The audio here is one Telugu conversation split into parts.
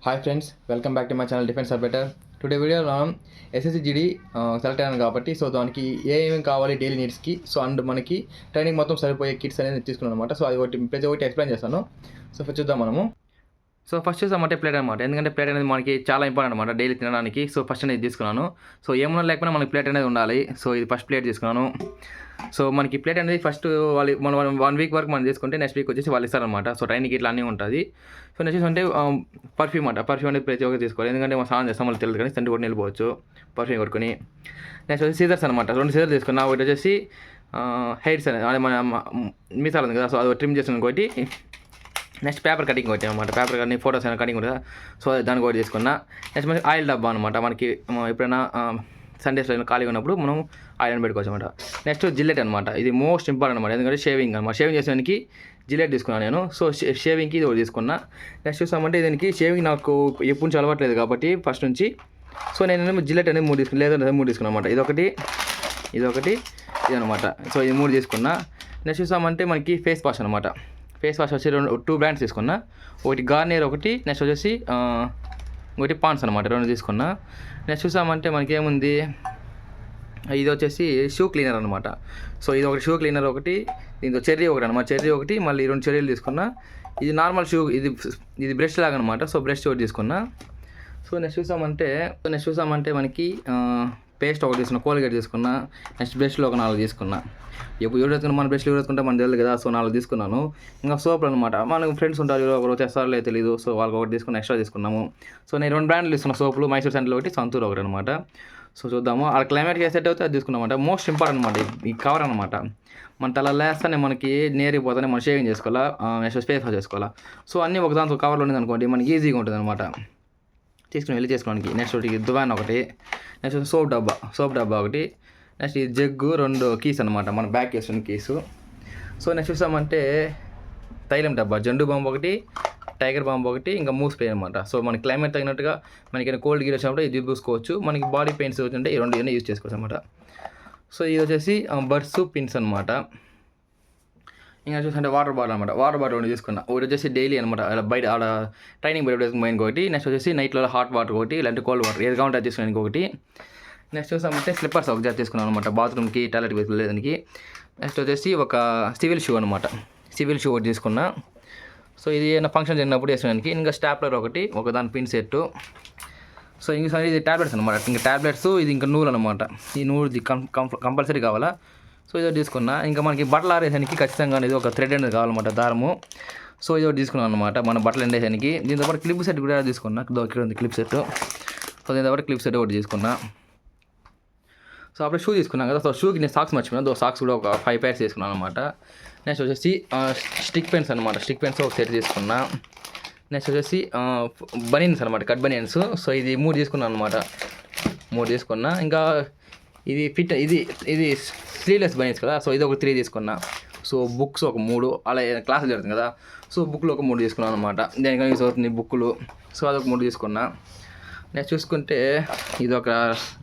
Hi friends, welcome back to my channel defence are better. Today వీడియోలో మనం ఎస్ఎస్సి జీడీ సెలెక్ట్ అయ్యాను కాబట్టి సో దానికి ఏమేమి కావాలి డైలీ నీడ్స్కి, సో అండ్ మనకి ట్రైనింగ్ మొత్తం సరిపోయే కిట్స్ అనేది తీసుకున్నాను అనమాట. సో అది ప్రతి ఒక్కటి ఎక్స్ప్లెయిన్ చేస్తాను. సో చూద్దాం మనము. సో ఫస్ట్ చూసామంటే ప్లేట్ అనమాట. ఎందుకంటే ప్లేట్ అనేది మనకి చాలా ఇంపార్టెంట్ అనమాట డైలీ తినడానికి. సో ఫస్ట్ అనేది తీసుకున్నాను. సో ఏమన్నా లేకపోయినా మనకి ప్లేట్ అనేది ఉండాలి. సో ఇది ఫస్ట్ ప్లేట్ తీసుకున్నాను. సో మనకి ప్లేట్ అనేది ఫస్ట్ మనం 1 వీక్ వరకు మనం తీసుకుంటే నెక్స్ట్ వీక్ వచ్చేసి వాళ్ళు ఇస్తారనమాట. సో ట్రైనింగ్ ఇట్లా అన్నీ ఉంటుంది. సో నెక్స్ట్ అంటే పర్ఫ్యూమ్ అనేది ప్రతి ఒక్కరు తీసుకోవాలి. ఎందుకంటే మనం స్నానం చేస్తాం, మళ్ళీ తెలియదు కానీ సంటి కొట్టి వెళ్ళిపోవచ్చు పర్ఫ్యూమ్ కొట్టుకొని. నెక్స్ట్ వచ్చి సీజర్స్ అనమాట. 2 సీజర్స్ తీసుకున్నా. ఒకటి వచ్చేసి హెయిర్స్ అనేది అది మన మిసాలు ఉంది కదా, సో అది ట్రిమ్ చేసిన ఒకటి. నెక్స్ట్ పేపర్ కటింగ్ ఒకటి అనమాట. పేపర్ కటింగ్ ఫోటోస్ అయినా కటింగ్ ఉంటుంది, సో దానికి ఒకటి తీసుకున్నా. నెక్స్ట్ మనకి ఆయిల్ డబ్బా అనమాట. మనకి ఎప్పుడైనా సండేస్లో ఖాళీగా ఉన్నప్పుడు మనం ఆయిల్ పెట్టుకోవచ్చు అనమాట. నెక్స్ట్ జిల్లెట్ అనమాట. ఇది మోస్ట్ ఇంపార్టెంట్ అనమాట. ఎందుకంటే షేవింగ్ అనమాట. షేవింగ్ చేసేదానికి జిల్లెట్ తీసుకున్నాను నేను. సో షేవింగ్కి ఇది ఒకటి తీసుకున్నా. నెక్స్ట్ చూసామంటే దీనికి షేవింగ్ నాకు ఎప్పుడు నుంచి అలవాట్లేదు కాబట్టి ఫస్ట్ నుంచి, సో నేను జిల్లెట్ అనేది 3 తీసుకున్నాను, లేదా 3 తీసుకున్నాను అనమాట. ఇదొకటి ఇది అనమాట. సో ఇది 3 తీసుకున్నా. నెక్స్ట్ చూసామంటే మనకి ఫేస్ వాష్ అనమాట. ఫేస్ వాష్ వచ్చి 2 బ్రాండ్స్ తీసుకున్నా. ఒకటి గార్నియర్ ఒకటి, నెక్స్ట్ వచ్చేసి ఒకటి పాండ్స్ అనమాట. 2 తీసుకున్నా. నెక్స్ట్ చూసామంటే మనకి ఏముంది, ఇది వచ్చేసి షూ క్లీనర్ అనమాట. సో ఇది ఒకటి షూ క్లీనర్ ఒకటి, దీంతో చెర్రీ ఒకటి అనమాట. చెర్రీ ఒకటి, మళ్ళీ 2 చెర్రీలు తీసుకున్నా. ఇది నార్మల్ షూ, ఇది బ్రష్ లాగా అనమాట. సో బ్రష్ ఒకటి తీసుకున్నా. సో నెక్స్ట్ చూసామంటే మనకి పేస్ట్ ఒకటి తీసుకున్నా, కోల్గేట్ తీసుకున్నా. నెక్స్ట్ బ్రష్లో ఒక 4 తీసుకున్నా. ఎప్పుడు ఎవరు వేసుకున్నా మన బ్రష్లు వేసుకుంటే మనకు తెలియదు కదా, సో 4 తీసుకున్నాను. ఇంకా సోపులు అనమాట. మనకు ఫ్రెండ్స్ ఉంటారు, ఒకరు తెస్తారో లేదు తెలియదు, సో వాళ్ళకి ఒకటి తీసుకుని ఎక్స్ట్రా తీసుకున్నాము. సో నేను 2 బ్రాండ్లు తీసుకున్నా సోపులు, మైసూర్ శాండిల్ ఒకటి, సంతూర్ ఒకటి అనమాట. సో చూద్దాము, ఆ క్లైమేట్కి సెట్ అవుతే అది తీసుకున్నామంట. మోస్ట్ ఇంపార్టెంట్ అనమాట ఈ కవర్ అనమాట. మన తల లేస్తానే మనకి నేరిపోతానే మనం షేవింగ్ చేసుకోవాలా, నెక్స్ట్ ఫేస్ వాష్ చేసుకోవాలా. సో అన్నీ ఒక దాంతో కవర్లో ఉంది అనుకోండి, మనకి ఈజీగా ఉంటుంది అనమాట తీసుకుని వెళ్ళి చేసుకోవడానికి. నెక్స్ట్ ఒకటి దువాన్ ఒకటి, నెక్స్ట్ సోప్ డబ్బా ఒకటి, నెక్స్ట్ ఈ జగ్గు 2 కీస్ అనమాట, మన బ్యాక్ వేసిన కీసు. సో నెక్స్ట్ చూసామంటే తైలం డబ్బా, జండు బాంబు ఒకటి, టైగర్ బాంబు ఒకటి, ఇంకా మూవ్ స్ప్రే అనమాట. సో మన క్లైమేట్ తగినట్టుగా మనకి కోల్డ్ గీర్ వచ్చినప్పుడు ఇది పూసుకోవచ్చు. మనకి బాడీ పెయిన్స్ వచ్చింటే ఈ 2 యూజ్ చేసుకోవచ్చు అనమాట. సో ఇది వచ్చేసి బర్డ్స్ పిన్స్ అనమాట. ఇంకా చూస్తుంటే వాటర్ బాటిల్ అనమాట. వాటర్ బాటిల్ ఒకటి తీసుకున్నా. ఒకటి వచ్చేసి డైలీ అనమాట, బయట ఆడ ట్రైనింగ్ బయట వేసుకుని ఒకటి. నెక్స్ట్ వచ్చేసి నైట్లో హాట్ వాటర్ ఒకటి, ఇలాంటి కోల్డ్ వాటర్ ఏది కావాలంటే అది తీసుకున్నాను ఇంకొకటి. నెక్స్ట్ చూసామంటే స్లిప్పర్స్ ఒక జాతి తీసుకున్నాను అనమాట, బాత్రూమ్కి టాయిలెట్కి వెళ్ళేదానికి. నెక్స్ట్ వచ్చేసి ఒక సివిల్ షూ అనమాట. సివిల్ షూ ఒకటి తీసుకున్నా. సో ఇది ఏమైనా ఫంక్షన్ జరిగినప్పుడు వేసుకోవడానికి. ఇంకా స్టాప్లర్ ఒకటి, ఒక దాని పిన్ సెట్. సో ఇంకా ఇది ట్యాబ్లెట్స్ అనమాట. ఇంకా ట్యాబ్లెట్స్, ఇది ఇంకా నూలు అనమాట. ఈ నూలుది కంపల్సరీ కావాలా. సో ఇది తీసుకున్నా. ఇంకా మనకి బట్టలు ఆరేసానికి ఖచ్చితంగా ఇది ఒక థ్రెడ్ అనేది కావాలన్నమాట, దారము. సో ఇది ఒకటి తీసుకున్నాను అనమాట, మన బట్టలు ఎండేసానికి. దీంతో పాటు క్లిప్ సెట్ కూడా తీసుకున్నా. ఇక్కడ ఉంది క్లిప్ సెట్. సో దీంతో పాటు క్లిప్ సెట్ ఒకటి తీసుకున్నా. సో అప్పుడు షూ తీసుకున్నాను కదా, సో షూకి నేను సాక్స్ మర్చిపోయినా. సాక్స్ కూడా ఒక 5 pairs తీసుకున్నాను అనమాట. నెక్స్ట్ వచ్చేసి స్టిక్ పెన్స్ అనమాట. స్టిక్ పెన్స్ ఒక సెట్ తీసుకున్నా. నెక్స్ట్ వచ్చేసి బనీన్స్ అనమాట, కట్ బనీన్స్. సో ఇది 3 తీసుకున్నాను అనమాట. 3 తీసుకున్నా. ఇంకా ఇది ఫిట్, ఇది స్లీవ్లెస్ బనీన్స్ కదా, సో ఇది ఒక 3 తీసుకున్నా. సో బుక్స్ ఒక 3, అలా క్లాసులు జరుగుతుంది కదా, సో బుక్లు ఒక 3 తీసుకున్నాను అనమాట. దేనికైనా యూస్ అవుతుంది బుక్కులు. సో అదొక 3 తీసుకున్నా. నెక్స్ట్ చూసుకుంటే ఇది ఒక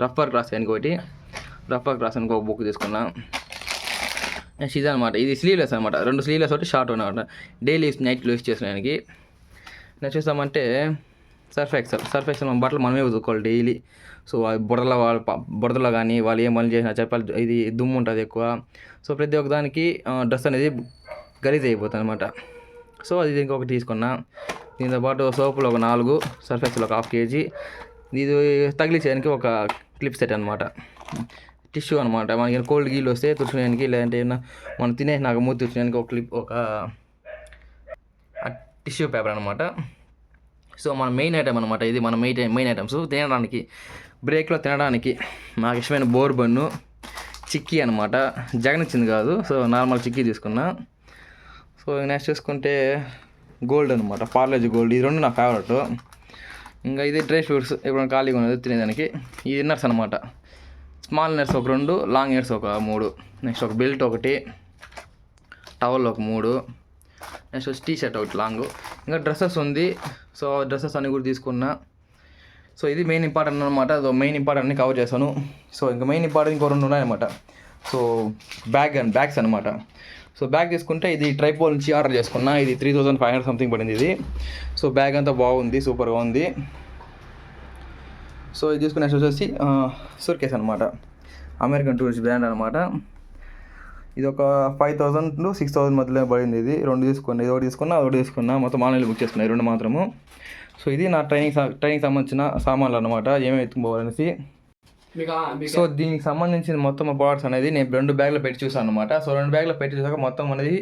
రఫర్ క్లాస్ ఇంకోటి, రఫర్ క్లాస్ అని ఒక బుక్ తీసుకున్నా. నెక్స్ట్ ఇది అనమాట, ఇది స్లీవ్లెస్ అనమాట. 2 స్లీవ్లెస్ ఒకటి షార్ట్ అనమాట, డైలీ నైట్లో యూస్ చేసేదానికి. నెక్స్ట్ చూస్తామంటే సర్ఫ్ ఎక్సెల్ మన బట్టలు మనమే ఉతుక్కోవాలి డైలీ. సో బురదలో కానీ వాళ్ళు ఏం పనులు చేసినా చెప్పాలి, ఇది దుమ్ము ఉంటుంది ఎక్కువ. సో ప్రతి ఒక్క దానికి డ్రెస్ అనేది గలీజ్ అయిపోతుంది అనమాట. సో అది ఇంకొకటి తీసుకున్నా. దీంతో పాటు సోపులు ఒక 4, సర్ఫ్ ఎక్సెల్ ఒక 1/2 kg. ఇది తగిలించడానికి ఒక క్లిప్ సెట్ అనమాట. టిష్యూ అనమాట, మనకి కోల్డ్ గీళ్ళు వస్తే తుడుచుకోవడానికి, లేదంటే ఏమన్నా మనం తినేసినాక మూతి తుడుచుకోవడానికి ఒక టిష్యూ పేపర్ అనమాట. సో మన మెయిన్ ఐటమ్ అనమాట ఇది, మన మెయిన్ ఐటమ్స్ తినడానికి, బ్రేక్లో తినడానికి. నాకు ఇష్టమైన బోర్ బన్ను, చిక్కీ అనమాట. జగన్ ఇచ్చింది కాదు, సో నార్మల్ చిక్కీ తీసుకున్నా. సో నెక్స్ట్ చూసుకుంటే గోల్డ్ అనమాట, పార్లేజీ గోల్డ్. ఇది 2 నా ఫేవరెట్. ఇంకా ఇది డ్రై ఫ్రూట్స్ ఎప్పుడైనా ఖాళీగా ఉన్నది తినేదానికి. ఈ ఇన్నర్స్ అనమాట, స్మాల్ ఇన్నర్స్ ఒక 2, లాంగ్ ఇన్నర్స్ ఒక 3. నెక్స్ట్ ఒక బెల్ట్ ఒకటి, టవల్ ఒక 3. నెక్స్ట్ వచ్చి టీ షర్ట్ ఒకటి లాంగ్. ఇంకా డ్రెస్సెస్ ఉంది, సో డ్రెస్సెస్ అన్నీ కూడా తీసుకున్నా. సో ఇది మెయిన్ ఇంపార్టెంట్ అనమాట. సో మెయిన్ ఇంపార్టెంట్ని కవర్ చేశాను. సో ఇంకా మెయిన్ ఇంపార్టెంట్ ఇంకో 2 ఉన్నాయన్నమాట. సో బ్యాగ్స్ అనమాట. సో బ్యాగ్ తీసుకుంటే ఇది ట్రైపోల్ నుంచి ఆర్డర్ చేసుకున్నా. ఇది 3500 సంథింగ్ పడింది ఇది. సో బ్యాగ్ అంతా బాగుంది, సూపర్గా ఉంది. సో ఇది తీసుకున్న నెక్స్ట్ వచ్చేసి సూట్ కేస్ అనమాట. అమెరికన్ టూరిస్ట్ బ్రాండ్ అనమాట. ఇది ఒక 5000 to 6000 మధ్యలో పడింది. ఇది 2 తీసుకున్నా, ఇది ఒకటి తీసుకున్నా, మొత్తం ఆన్లైన్లో బుక్ చేసుకున్నా, 2 మాత్రము. సో ఇది నా ట్రైనింగ్ సంబంధించిన సామాన్లు అనమాట, ఏమేమి ఎత్తుకుపోవాలనేసి. సో దీనికి సంబంధించిన మొత్తం ప్రోడక్ట్స్ అనేది నేను 2 బ్యాగ్లో పెట్టి చూసాను అనమాట. సో 2 బ్యాగ్లో పెట్టి చూసాక మొత్తం అనేది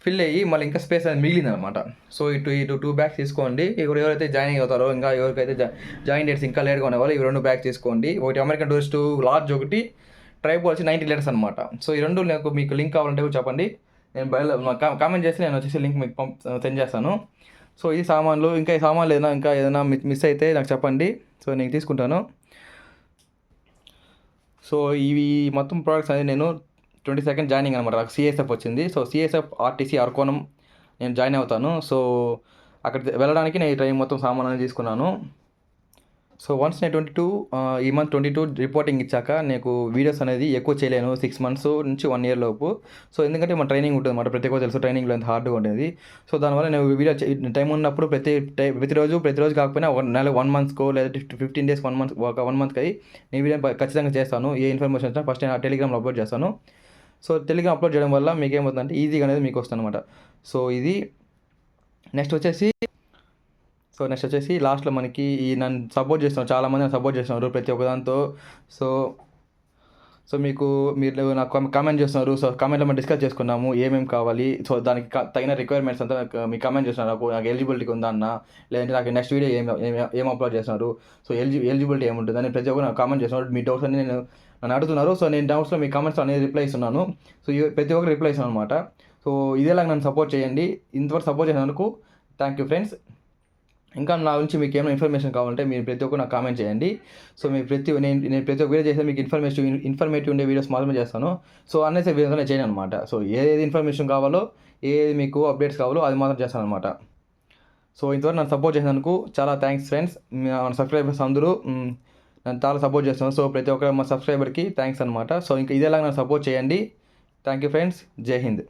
ఫిల్ అయ్యి మళ్ళీ ఇంకా స్పేస్ అనేది మిగిలింది అనమాట. సో ఇటు 2 బ్యాగ్స్ తీసుకోండి. ఎవరైతే జాయినింగ్ అవుతారో, ఇంకా ఎవరికైతే జాయిన్ డేట్స్ ఇంకా లేట్గా ఉండేవాళ్ళు ఈ 2 బ్యాగ్స్ తీసుకోండి. ఒకటి అమెరికన్ టూరిస్ట్ లార్జ్, ఒకటి ట్రైపోల్ వచ్చి 90 లీటర్స్ అనమాట. సో ఈ 2 నాకు మీకు లింక్ కావాలంటే కూడా చెప్పండి, నేను కామెంట్ చేసి నేను వచ్చేసి లింక్ మీకు సెండ్ చేస్తాను. సో ఈ సామాన్లు, ఇంకా ఈ సామాన్లు ఏదైనా మిస్ అయితే నాకు చెప్పండి, సో నేను తీసుకుంటాను. సో ఇవి మొత్తం ప్రోడక్ట్స్ అనేది నేను 22nd జాయినింగ్ అనమాట. నాకు సిఎస్ఎఫ్ వచ్చింది. సో సిఎస్ఎఫ్ ఆర్టీసీ అరకోణం నేను జాయిన్ అవుతాను. సో అక్కడ వెళ్ళడానికి నేను ఈ ట్రైన్ మొత్తం సామాన్ అనేది తీసుకున్నాను. సో వన్స్ నేను ఈ మంత్ 22 రిపోర్టింగ్ ఇచ్చాక నాకు వీడియోస్ అనేది ఎక్కువ చేయలేను, 6 months నుంచి 1 year లోపు. సో ఎందుకంటే మన ట్రైనింగ్ ఉంటుంది అన్నమాట, ప్రతి ఒక్కరు తెలుసు ట్రైనింగ్లో ఎంత హార్డ్గా ఉంటుంది. సో దానివల్ల నేను వీడియో టైం ఉన్నప్పుడు ప్రతిరోజు కాకపోయినా ఒక నెల 1 monthకో లేదా 15 days 1 monthకి నేను వీడియో ఖచ్చితంగా చేస్తాను. ఏ ఇన్ఫర్మేషన్ వచ్చినా ఫస్ట్ నేను టెలిగ్రామ్లో అప్లోడ్ చేస్తాను. సో టెలిగ్రామ్ అప్లోడ్ చేయడం వల్ల మీకు ఏమవుతుందంటే ఈజీగా అనేది మీకు వస్తుంది అనమాట. సో ఇది నెక్స్ట్ వచ్చేసి లాస్ట్లో మనకి నన్ను సపోర్ట్ చేస్తున్నారు, చాలామంది నన్ను సపోర్ట్ చేస్తున్నారు ప్రతి ఒక్క దాంతో. సో మీరు నాకు కామెంట్ చేస్తున్నారు. సో కామెంట్లో మనం డిస్కస్ చేసుకున్నాము ఏమేమి కావాలి. సో దానికి తగిన రిక్వైర్మెంట్స్ అంతా మీకు కామెంట్ చేస్తున్నారు. నాకు ఎలిజిబిలిటీ ఉందా అన్న, లేదంటే నాకు నెక్స్ట్ వీడియో ఏం అప్లోడ్ చేస్తున్నారు, సో ఎలిజిబిలిటీ ఏముంటుంది అని ప్రతి ఒక్కరు నాకు కామెంట్ చేస్తున్నారు. మీ డౌట్స్ అన్ని నన్ను అడుగుతున్నారు. సో నేను డౌట్స్లో మీ కామెంట్స్ అనేది రిప్లై ఇస్తున్నాను. సో ప్రతి ఒక్కరు రిప్లై ఇస్తున్నాను అనమాట. సో ఇదేలాగా నన్ను సపోర్ట్ చేయండి. ఇంతవరకు సపోర్ట్ చేసినందుకు థ్యాంక్ యూ ఫ్రెండ్స్. ఇంకా నా గురించి మీకు ఏమైనా ఇన్ఫర్మేషన్ కావాలంటే మీరు ప్రతి ఒక్కరు నాకు కామెంట్ చేయండి. సో నేను ప్రతి ఒక్క వీడియో చేస్తే మీకు ఇన్ఫర్మేటివ్ ఉండే వీడియోస్ మాత్రమే చేస్తాను. సో అన్నెసరీ వీడియోస్ నేను చేయను అనమాట. సో ఏది ఇన్ఫర్మేషన్ కావాలో, ఏది మీకు అప్డేట్స్ కావాలో అది మాత్రం చేస్తాను అనమాట. సో ఇంతవరకు నన్ను సపోర్ట్ చేసినందుకు చాలా థ్యాంక్స్ ఫ్రెండ్స్. మన సబ్స్క్రైబర్స్ అందరూ నన్ను చాలా సపోర్ట్ చేస్తున్నారు. సో ప్రతి ఒక్క మా సబ్స్క్రైబర్కి థ్యాంక్స్ అనమాట. సో ఇంకా ఇదేలాగా నన్ను సపోర్ట్ చేయండి. Thank you friends. జై హింద్.